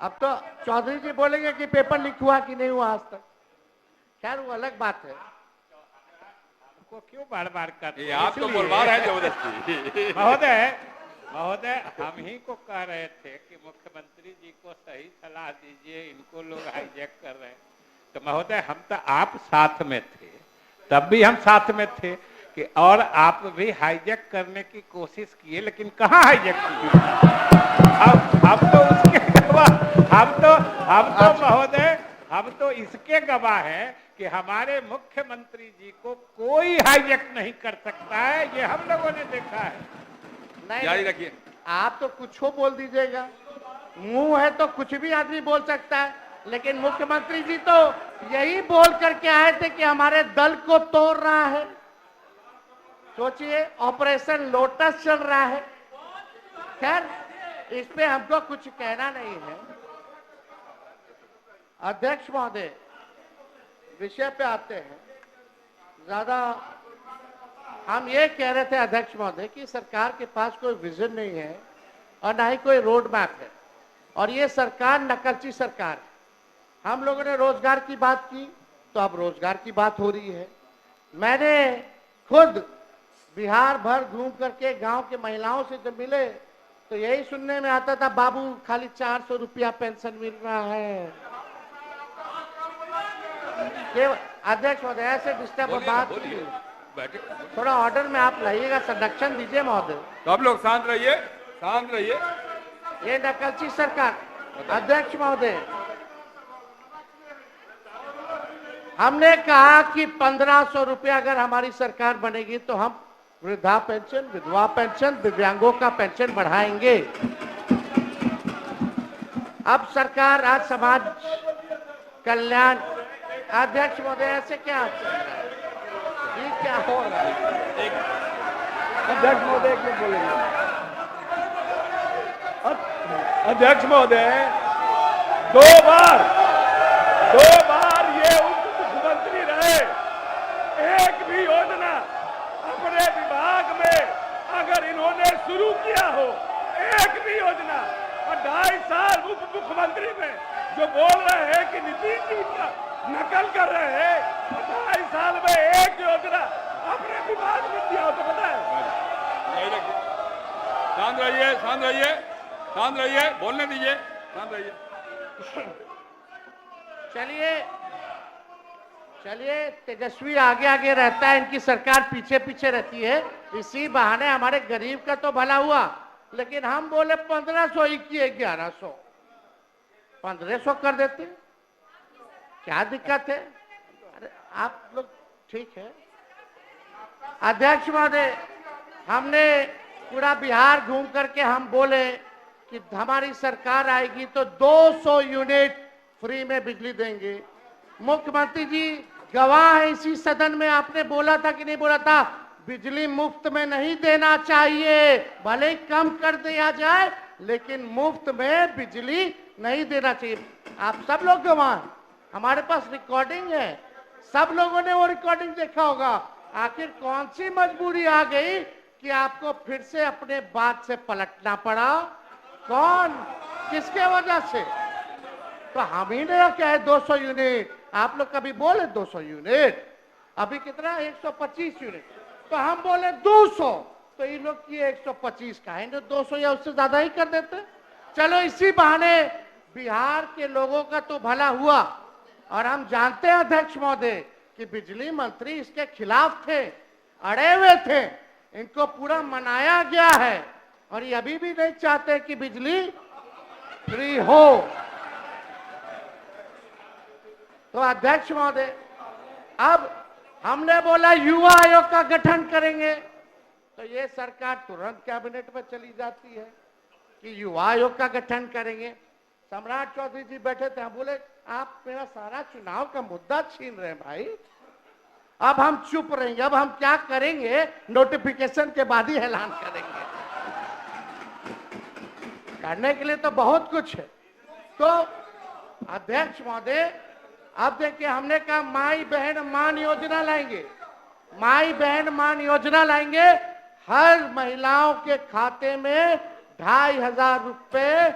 अब तो चौधरी जी बोलेंगे कि पेपर लीक हुआ कि नहीं हुआ आज तक। खैर वो अलग बात है। को क्यों बार बार करते ये आप तो बोलवा रहे हैं जबरदस्ती। महोदय हम ही को कह रहे थे कि मुख्यमंत्री जी को सही सलाह दीजिए, इनको लोग हाईजैक कर रहे हैं। तो महोदय हम तो आप साथ में थे, तब भी हम साथ में थे कि और आप भी हाईजैक करने की कोशिश किए, लेकिन कहाँ हाईजैक किए। हम तो उसके गवाह, हम तो महोदय हम तो इसके गवाह हैं कि हमारे मुख्यमंत्री जी को कोई हाईजैक नहीं कर सकता है, ये हम लोगों ने देखा है। नहीं जारी रखिए। आप तो कुछ हो बोल दीजिएगा, मुंह है तो कुछ भी आदमी बोल सकता है, लेकिन मुख्यमंत्री जी तो यही बोल करके आए थे कि हमारे दल को तोड़ रहा है। सोचिए, ऑपरेशन लोटस चल रहा है। खैर इस पे हमको कुछ कहना नहीं है। अध्यक्ष महोदय, विषय पे आते हैं। ज्यादा हम ये कह रहे थे अध्यक्ष महोदय कि सरकार के पास कोई विजन नहीं है और ना ही कोई रोड मैप है, और ये सरकार नकलची सरकार है। हम लोगों ने रोजगार की बात की तो अब रोजगार की बात हो रही है। मैंने खुद बिहार भर घूम करके गांव के महिलाओं से जब मिले तो यही सुनने में आता था, बाबू खाली 400 रुपया पेंशन मिल रहा है। अध्यक्ष महोदय ऐसे डिस्टर्ब बात थोड़ा ऑर्डर में आप लाइएगा, संरक्षण दीजिए महोदय। तो आप लोग शांत रहिए, शांत रहिए। ये नकलची सरकार। अध्यक्ष महोदय, हमने कहा कि 1500 रुपया अगर हमारी सरकार बनेगी तो हम वृद्धा पेंशन, विधवा पेंशन, दिव्यांगों का पेंशन बढ़ाएंगे। अब सरकार आज समाज कल्याण। अध्यक्ष महोदय ऐसे क्या चल रहा है, ये क्या हो रहा है? अध्यक्ष महोदय एक मिनट बोलेंगे। अध्यक्ष महोदय, दो बार ये उप मुख्यमंत्री रहे, एक भी योजना अपने विभाग में अगर इन्होंने शुरू किया हो, एक भी योजना, और 2.5 साल उप मुख्यमंत्री में जो बोल रहे हैं कि नीतीश जी का नकल कर रहे हैं, 2.5 साल में एक योजना अपने विभाग में दिया हो तो पता है। शांत रहिए, शांत रहिए, शांत रहिए, बोलने दीजिए, शांत रहिए। चलिए तेजस्वी आगे आगे रहता है, इनकी सरकार पीछे पीछे रहती है। इसी बहाने हमारे गरीब का तो भला हुआ, लेकिन हम बोले 1500 ही किए, 1100 1500 कर देते, क्या दिक्कत है? अरे आप लोग ठीक है। अध्यक्ष महोदय, हमने पूरा बिहार घूम करके हम बोले कि हमारी सरकार आएगी तो 200 यूनिट फ्री में बिजली देंगे। मुख्यमंत्री जी गवाह है इसी सदन में, आपने बोला था कि नहीं बोला था, बिजली मुफ्त में नहीं देना चाहिए, भले ही कम कर दिया जाए लेकिन मुफ्त में बिजली नहीं देना चाहिए। आप सब लोग गवाह, हमारे पास रिकॉर्डिंग है, सब लोगों ने वो रिकॉर्डिंग देखा होगा। आखिर कौन सी मजबूरी आ गई कि आपको फिर से अपने बात से पलटना पड़ा? कौन, किसके वजह से? तो हम ही ने क्या है 200 यूनिट, आप लोग कभी बोले 200 यूनिट, अभी कितना 125 यूनिट, तो हम बोले 200, तो इन लोग किए 125 का है, 200 या उससे ज्यादा ही कर देते। चलो इसी बहाने बिहार के लोगों का तो भला हुआ। और हम जानते हैं अध्यक्ष महोदय कि बिजली मंत्री इसके खिलाफ थे, अड़े हुए थे, इनको पूरा मनाया गया है और ये अभी भी नहीं चाहते कि बिजली फ्री हो। तो अध्यक्ष महोदय, अब हमने बोला युवा आयोग का गठन करेंगे, तो ये सरकार तुरंत कैबिनेट में चली जाती है कि युवा आयोग का गठन करेंगे। सम्राट चौधरी जी बैठे थे, हम बोले आप मेरा सारा चुनाव का मुद्दा छीन रहे हैं भाई, अब हम चुप रहेंगे, अब हम क्या करेंगे, नोटिफिकेशन के बाद ही ऐलान करेंगे। करने के लिए तो बहुत कुछ है। तो अध्यक्ष महोदय, अब देखिए हमने कहा माई बहन मान योजना लाएंगे, माई बहन मान योजना लाएंगे, हर महिलाओं के खाते में 2500 रुपए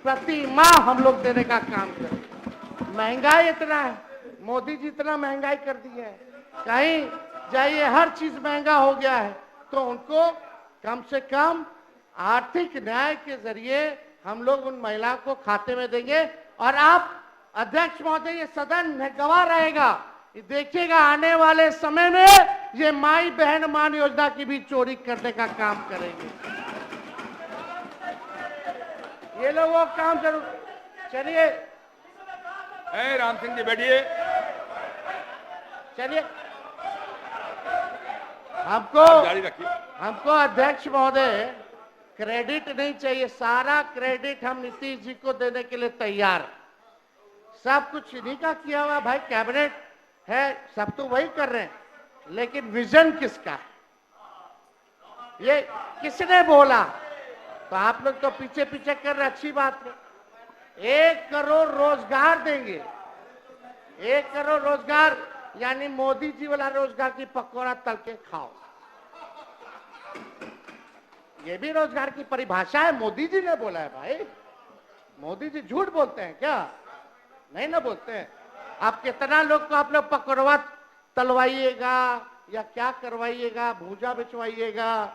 प्रति माह हम लोग देने का काम करें। महंगाई इतना है, मोदी जी इतना महंगाई कर दी है, कहीं जाइए हर चीज महंगा हो गया है, तो उनको कम से कम आर्थिक न्याय के जरिए हम लोग उन महिलाओं को खाते में देंगे। और आप अध्यक्ष महोदय, ये सदन गवाह रहेगा, देखिएगा आने वाले समय में ये माई बहन मान योजना की भी चोरी करने का काम करेंगे। ये लोग वो काम जरूर। चलिए राम सिंह जी बैठिए। चलिए, हमको जारी रखिए। हमको अध्यक्ष महोदय क्रेडिट नहीं चाहिए, सारा क्रेडिट हम नीतीश जी को देने के लिए तैयार हैं। सब कुछ इन्हीं का किया हुआ भाई, कैबिनेट है, सब तो वही कर रहे हैं, लेकिन विजन किसका है ये किसने बोला? तो आप लोग तो पीछे पीछे कर रहे, अच्छी बात है। 1 करोड़ रोजगार देंगे, 1 करोड़ रोजगार, यानी मोदी जी वाला रोजगार की पकौड़ा तल के खाओ। ये भी रोजगार की परिभाषा है, मोदी जी ने बोला है भाई। मोदी जी झूठ बोलते हैं क्या? नहीं ना बोलते हैं। आप कितना लोग को आप लोग पकौड़ा तलवाइएगा या क्या करवाइएगा, भूजा बिछवाइएगा,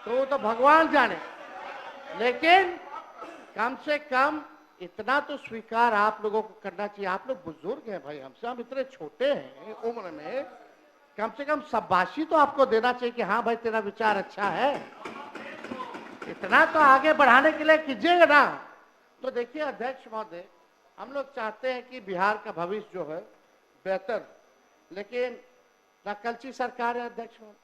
तो वो तो भगवान जाने, लेकिन कम से कम इतना तो स्वीकार आप लोगों को करना चाहिए। आप लोग बुजुर्ग हैं भाई, हमसे हम इतने छोटे हैं उम्र में, कम से कम शाबाशी तो आपको देना चाहिए कि हाँ भाई तेरा विचार अच्छा है। इतना तो आगे बढ़ाने के लिए कीजिएगा ना। तो देखिए अध्यक्ष महोदय, हम लोग चाहते हैं कि बिहार का भविष्य जो है बेहतर, लेकिन नकलची सरकार है अध्यक्ष महोदय।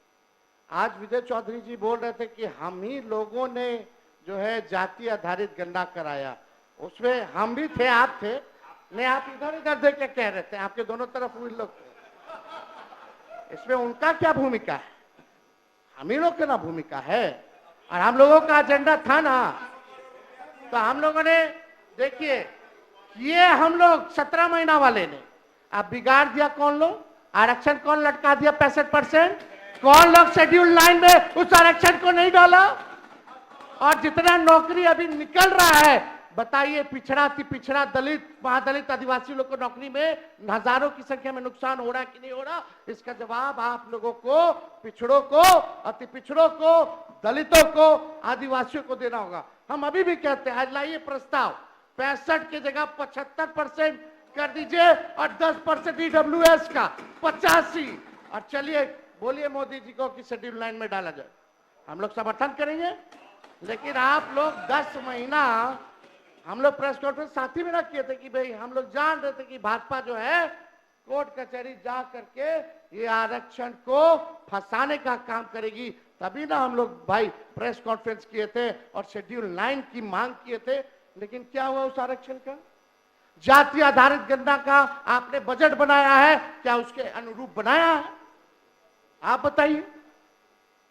आज विजय चौधरी जी बोल रहे थे कि हम ही लोगों ने जो है जाति आधारित गणना कराया, उसमें हम भी थे, आप थे नहीं, आप इधर इधर देख के कह रहे थे, आपके दोनों तरफ वही लोग थे। इसमें उनका क्या भूमिका है? हम ही लोग की ना भूमिका है, और हम लोगों का एजेंडा था ना। तो हम लोगों ने देखिए, ये हम लोग 17 महीना वाले ने अब बिगाड़ दिया। कौन लोग? आरक्षण कौन लटका दिया 65%? कौन लोग शेड्यूल 9 में उस आरक्षण को नहीं डाला? और जितना नौकरी अभी निकल रहा है, बताइए पिछड़ा अति पिछड़ा, दलित, महादलित, आदिवासी लोग को नौकरी में हजारों की संख्या में नुकसान हो रहा है कि नहीं हो रहा? इसका जवाब आप लोगों को, पिछड़ों को, अति पिछड़ों को, दलितों को, आदिवासियों को देना होगा। हम अभी भी कहते हैं, आज लाइए प्रस्ताव, 65 की जगह 75% कर दीजिए और 10% ईडब्ल्यूएस का 85, और चलिए बोलिए मोदी जी को कि शेड्यूल 9 में डाला जाए, हम लोग समर्थन करेंगे। लेकिन आप लोग 10 महीना, हम लोग प्रेस कॉन्फ्रेंस साथ ही में ना किए थे कि भाई हम लोग जान रहे थे कि भाजपा जो है कोर्ट कचहरी जा करके ये आरक्षण को फंसाने का काम करेगी, तभी ना हम लोग भाई प्रेस कॉन्फ्रेंस किए थे और शेड्यूल 9 की मांग किए थे। लेकिन क्या हुआ उस आरक्षण का? जाति आधारित गणना का आपने बजट बनाया है, क्या उसके अनुरूप बनाया है? आप बताइए।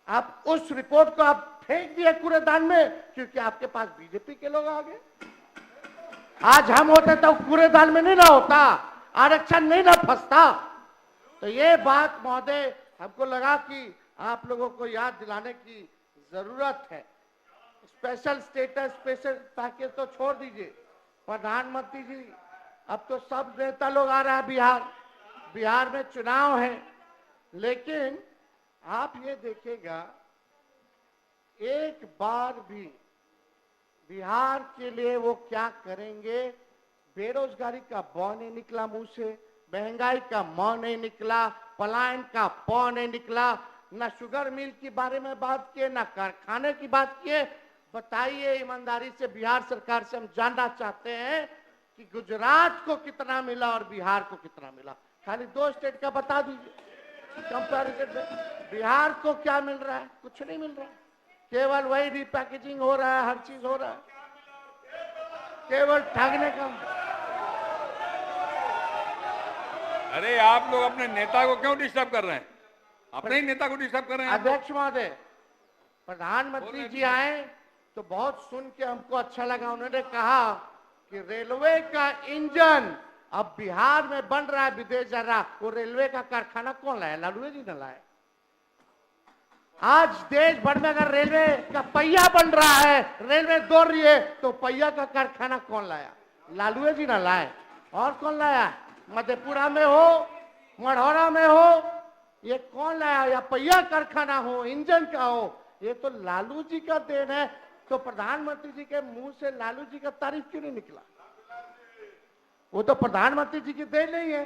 आप उस रिपोर्ट को आप फेंक दिए कूड़ेदान में, क्योंकि आपके पास बीजेपी के लोग आ गए। आज हम होते तो कूड़ेदान में नहीं ना होता, आरक्षण नहीं ना फंसता। तो ये बात महोदय हमको लगा कि आप लोगों को याद दिलाने की जरूरत है। स्पेशल स्टेटस, स्पेशल पैकेज तो छोड़ दीजिए, प्रधानमंत्री जी अब तो सब नेता लोग आ रहा है बिहार में चुनाव है, लेकिन आप ये देखिएगा एक बार भी बिहार के लिए वो क्या करेंगे? बेरोजगारी का बौ नहीं निकला मुंह से, महंगाई का मौ नहीं निकला, पलायन का पौ नहीं निकला, ना शुगर मिल के बारे में बात किए, ना कारखाने की बात किए। बताइए ईमानदारी से, बिहार सरकार से हम जानना चाहते हैं कि गुजरात को कितना मिला और बिहार को कितना मिला। खाली 2 स्टेट का बता दीजिए कंपैरिजन में। बिहार को क्या मिल रहा है? कुछ नहीं मिल रहा है, केवल वही रिपैकेजिंग हो रहा है, हर चीज हो रहा है, केवल ठगने का। अरे आप लोग अपने नेता को क्यों डिस्टर्ब कर रहे हैं? अपने ही नेता को डिस्टर्ब कर रहे हैं। अध्यक्ष महोदय, प्रधानमंत्री जी आए तो बहुत सुन के हमको अच्छा लगा। उन्होंने कहा कि रेलवे का इंजन अब बिहार में बन रहा है, विदेश जा रहा। वो रेलवे का कारखाना कौन लाया? लालू जी ने लाया। आज देश भर में अगर रेलवे का पहिया बन रहा है, रेलवे दौड़ रही है, तो पहिया का कारखाना कौन लाया? लालू जी ना लाए, और कौन लाया? मधेपुरा में हो, मढ़ौरा में हो, ये कौन लाया? या पहिया कारखाना हो, इंजन का हो, ये तो लालू जी का देन है। तो प्रधानमंत्री जी के मुंह से लालू जी का तारीफ क्यों नहीं निकला? वो तो प्रधानमंत्री जी की देन नहीं है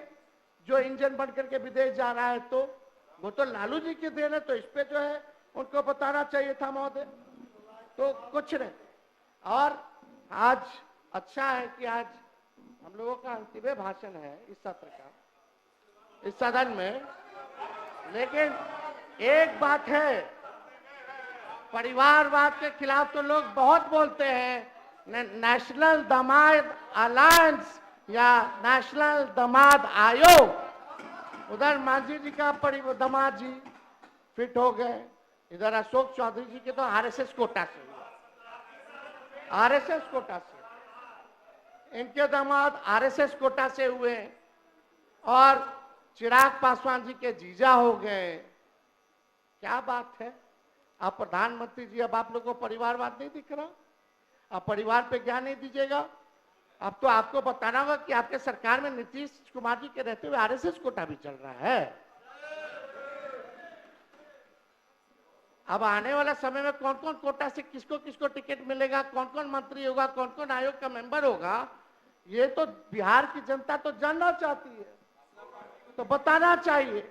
जो इंजन बन करके विदेश जा रहा है, तो वो तो लालू जी की देन है। तो इस पे जो है उनको बताना चाहिए था महोदय। तो कुछ नहीं। और आज अच्छा है कि आज हम लोगों का अंतिम भाषण है इस सत्र का, इस सदन में। लेकिन एक बात है, परिवारवाद के खिलाफ तो लोग बहुत बोलते हैं। नेशनल दामाद अलायंस या नेशनल दामाद आयोग, उधर मांझी जी का दामाद जी फिट हो गए, इधर अशोक चौधरी जी के तो आरएसएस कोटा से हुए, आरएसएस कोटा से इनके दामाद आरएसएस कोटा से हुए, और चिराग पासवान जी के जीजा हो गए। क्या बात है? आप प्रधानमंत्री जी, अब आप लोगों को परिवारवाद नहीं दिख रहा? आप परिवार पे ज्ञान नहीं दीजिएगा? अब तो आपको बताना होगा कि आपके सरकार में नीतीश कुमार जी के रहते हुए आरएसएस कोटा भी चल रहा है। अब आने वाला समय में कौन कौन कोटा से किसको किसको टिकट मिलेगा, कौन कौन मंत्री होगा, कौन कौन आयोग का मेंबर होगा, ये तो बिहार की जनता तो जानना चाहती है। तो बताना चाहिए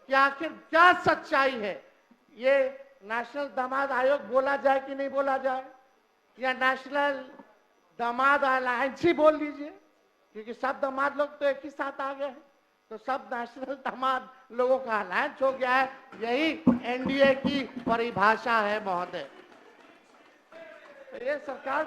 कि आखिर क्या सच्चाई है। ये नेशनल दामाद आयोग बोला जाए कि नहीं बोला जाए, या नेशनल दामाद अलायंस ही बोल लीजिए, क्योंकि सब दामाद लोग तो एक ही साथ आ गए हैं, तो सब नेशनल दामाद लोगों का अलायंस हो गया है। यही एनडीए की परिभाषा है महोदय। तो ये सरकार